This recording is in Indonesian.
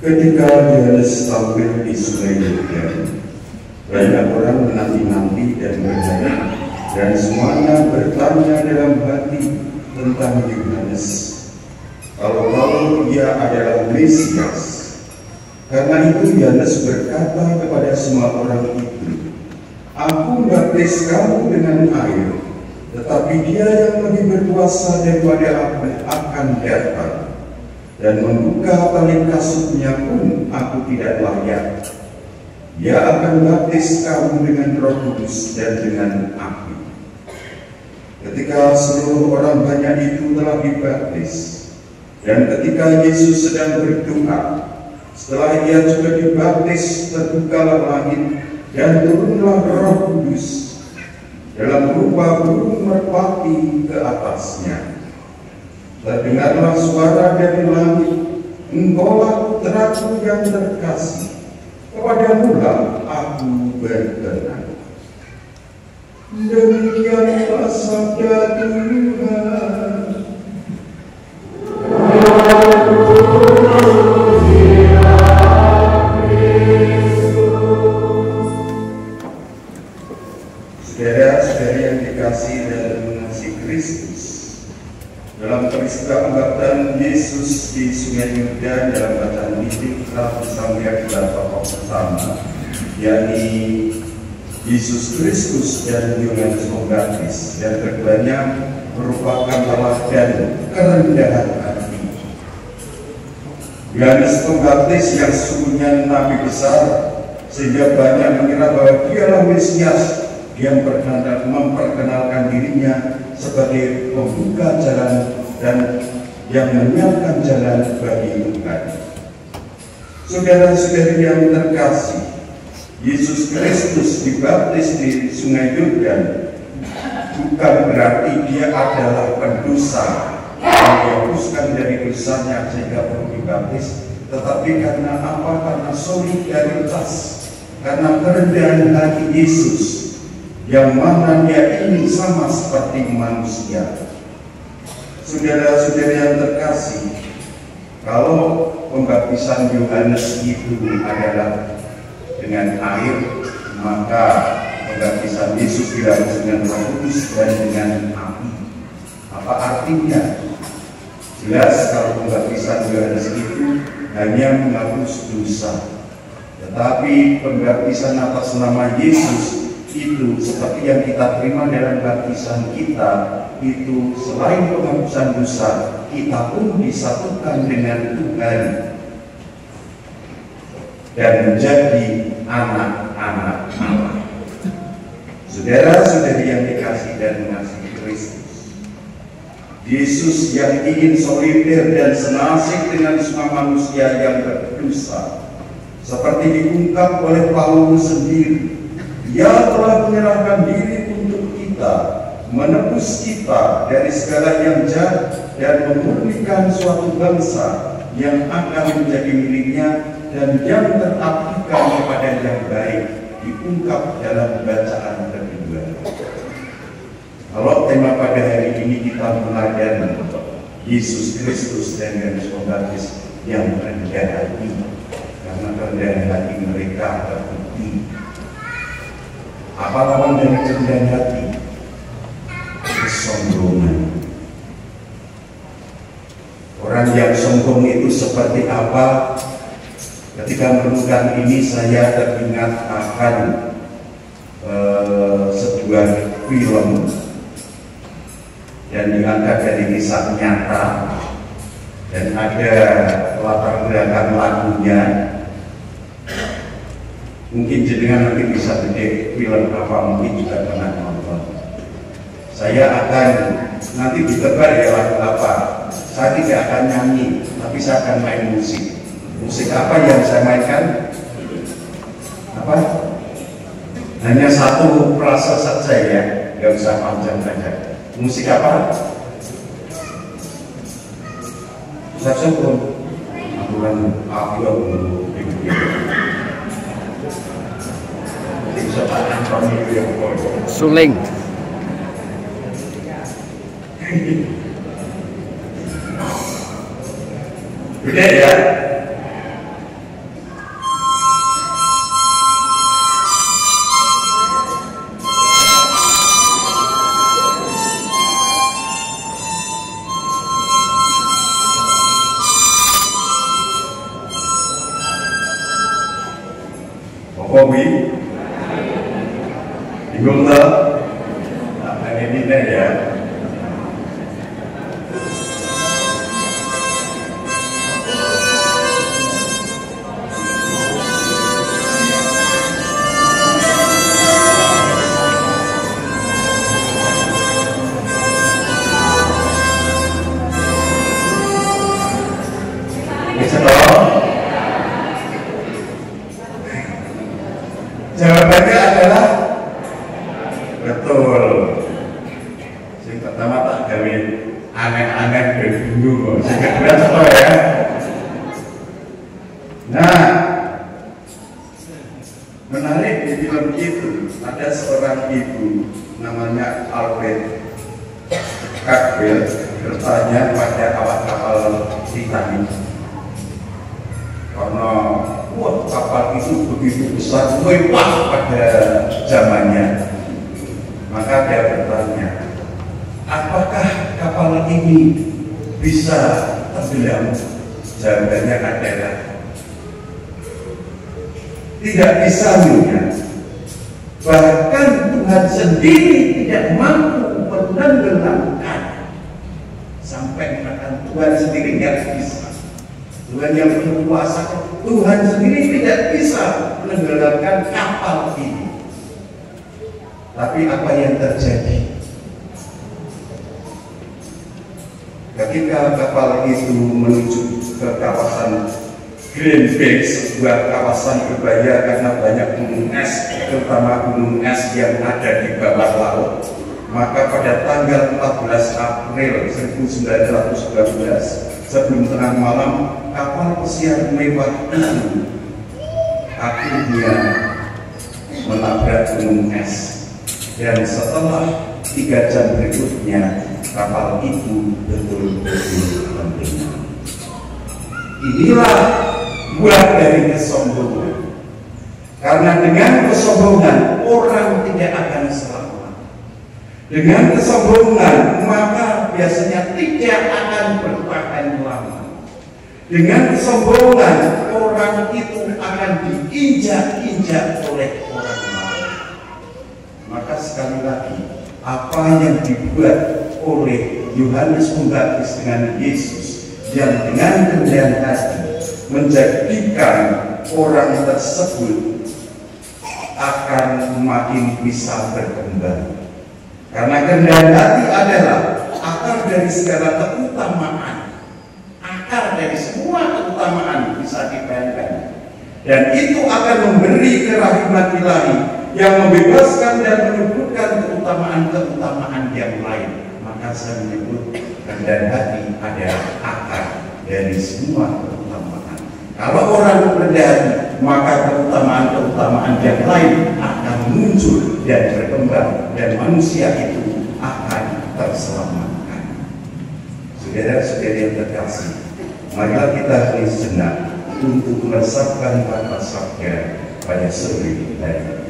Ketika Yohanes tampil di Sungai Yordan, banyak orang menanti-nanti dan bertanya, dan semuanya bertanya dalam hati tentang Yohanes, kalau ia adalah Mesias. Karena itu Yohanes berkata kepada semua orang itu, "Aku membaptis kamu dengan air, tetapi Dia yang lebih berkuasa daripada aku akan datang, dan membuka tali kasutnya pun aku tidak layak. Dia akan baptis kamu dengan Roh Kudus dan dengan api." Ketika seluruh orang banyak itu telah dibaptis, dan ketika Yesus sedang berdoa, setelah ia juga dibaptis, terbukalah langit dan turunlah Roh Kudus dalam rupa burung merpati ke atasnya. Terdengarlah suara dari langit, "Engkaulah putraku yang terkasih, kepadamulah aku berkenan." Demikianlah sabda Tuhan. Saudara-saudari yang dikasihi dan mengasihi Kristus, dalam peristiwa pembaptisan Yesus di Sungai Yordan, dalam bacaan ini kita bisa melihat dua tokoh pertama, yakni Yesus Kristus dan Yohanes Pembaptis, dan keduanya merupakan teladan kerendahan hati. Yohanes Pembaptis yang sesungguhnya nabi besar, sehingga banyak mengira bahwa dialah Mesias yang memperkenalkan dirinya sebagai pembuka jalan dan yang menyiapkan jalan bagi Tuhan. Saudara-saudari yang terkasih, Yesus Kristus dibaptis di Sungai Yordan bukan berarti dia adalah pendosa yang dihapuskan dari dosanya sehingga perlu dibaptis, tetapi karena apa? Karena solidaritas, karena kerendahan hati Yesus, yang mana dia ingin sama seperti manusia. Saudara-saudari yang terkasih, kalau pembaptisan Yohanes itu adalah dengan air, maka pembaptisan Yesus dilakukan dengan Roh Kudus dan dengan api. Apa artinya? Jelas kalau pembaptisan Yohanes itu hanya menghapus dosa, tetapi pembaptisan atas nama Yesus itu seperti yang kita terima dalam baptisan kita, itu selain penghapusan dosa, kita pun disatukan dengan Tuhan dan menjadi anak-anak Allah. Saudara-saudari yang dikasihi dan mengasihi Kristus, Yesus yang ingin solider dan senasib dengan semua manusia yang berdosa, seperti diungkap oleh Paulus sendiri, Dia telah menyerahkan diri untuk kita, menebus kita dari segala yang jahat dan memurnikan suatu bangsa yang akan menjadi miliknya dan yang terabdikan kepada yang baik, diungkap dalam bacaan kedua. Kalau tema pada hari ini kita meneladani Yesus Kristus dan Yohanes Pembaptis yang rendah hati, karena kerendahan hati mereka terbukti. Apa lawan dari kerendahan hati? Kesombongan. Orang yang sombong itu seperti apa? Ketika merenungkan ini, saya teringat akan sebuah film dan diangkat dari kisah nyata, dan ada latar belakang lagunya. Mungkin jenengan nanti bisa gede film apa, mungkin juga pernah nonton. Saya akan nanti ditebar ya lagu apa. Saya tidak akan nyanyi, tapi saya akan main musik. Musik apa yang saya mainkan? Apa? Hanya satu frase saja ya, nggak usah panjang saja. Musik apa? Saksofon. Suling. Beda ya. Kowi bingung toh? Nah, ini ya. Jawabannya adalah betul. Yang pertama tak gawe aneh-aneh dan bingung. Yang kedua contoh ya. Nah, menarik di film itu ada seorang ibu namanya Albert Campbell bertanya pada awak kapal Titanic karena wah, kapal itu begitu besar, mewah pada zamannya. Maka dia bertanya, apakah kapal ini bisa tenggelam? Jawabannya adalah tidak bisa, Nyonya. Bahkan Tuhan sendiri tidak mampu menenggelamkan. Sampai mengatakan Tuhan sendiri tidak bisa. Tuhan yang berkuasa, Tuhan sendiri tidak bisa menenggelamkan kapal ini. Tapi apa yang terjadi? Ketika kapal itu menuju ke kawasan Green Bay, sebuah kawasan berbahaya karena banyak gunung es, terutama gunung es yang ada di bawah laut, maka pada tanggal 14 April 1912 sebelum tengah malam, kapal pesiar mewah itu akhirnya menabrak gunung es. Dan setelah 3 jam berikutnya, kapal itu betul-betul tenggelam. Inilah buah dari kesombongan. Karena dengan kesombongan orang tidak akan selamat. Dengan kesombongan maka biasanya tidak akan bertahan lama. Dengan kesombongan orang itu akan diinjak-injak oleh orang lain. Maka sekali lagi, apa yang dibuat oleh Yohanes Pembaptis dengan Yesus yang dengan kerendahan hati menjadikan orang tersebut akan makin bisa berkembang. Karena kerendahan hati adalah akar dari segala keutamaan. Akar dari semua keutamaan bisa dibayangkan. Dan itu akan memberi kerahiman ilahi yang membebaskan dan menyebutkan keutamaan-keutamaan yang lain. Maka saya menyebut kerendahan hati adalah akar dari semua keutamaan. Kalau orang rendah hati, maka keutamaan-keutamaan yang lain akan muncul dan berkembang, dan manusia itu akan terselamatkan. Saudara-saudari yang terkasih, marilah kita beri sejenak untuk meresapkan kata sabda pada sore hari.